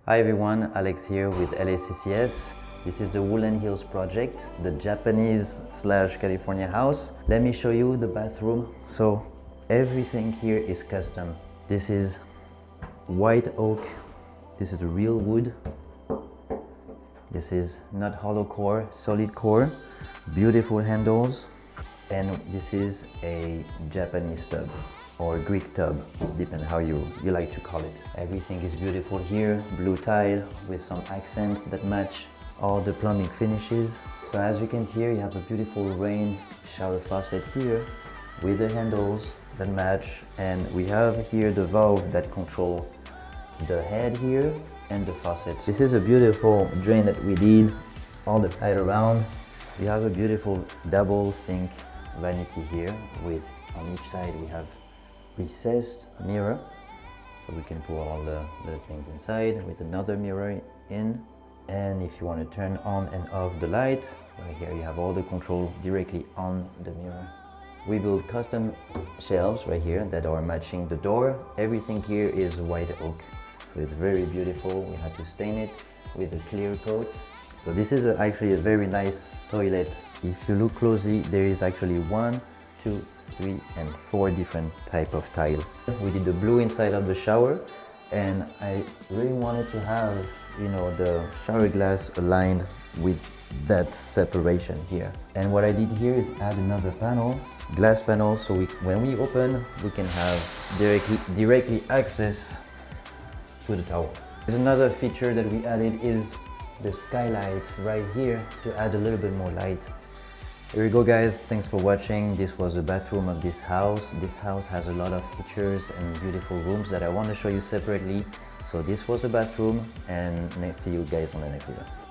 Hi everyone, Alex here with LACCS. This is the Woolen Hills project, the Japanese / California house. Let me show you the bathroom. So everything here is custom. This is white oak. This is real wood. This is not hollow core, solid core. Beautiful handles. And this is a Japanese tub or Greek tub, depending how you like to call it. Everything is beautiful here, blue tile with some accents that match all the plumbing finishes. So as you can see here, you have a beautiful rain shower faucet here with the handles that match, and we have here the valve that control the head here and the faucet. This is a beautiful drain that we did all the tile around. We have a beautiful double sink vanity here with, on each side we have recessed mirror, so we can put all the things inside with another mirror in. And if you want to turn on and off the light, right here you have all the control directly on the mirror. We built custom shelves right here that are matching the door. Everything here is white oak, so it's very beautiful. We had to stain it with a clear coat. So this is actually a very nice toilet. If you look closely, there is actually 1, 2, 3 and 4 different type of tile. We did the blue inside of the shower, and I really wanted to have, you know, the shower glass aligned with that separation here. And what I did here is add another panel, glass panel, so when we open, we can have directly access to the towel. There's another feature that we added is the skylight right here to add a little bit more light. Here we go guys, thanks for watching. This was the bathroom of this house. This house has a lot of features and beautiful rooms that I want to show you separately. So this was the bathroom, and see you guys on the next video.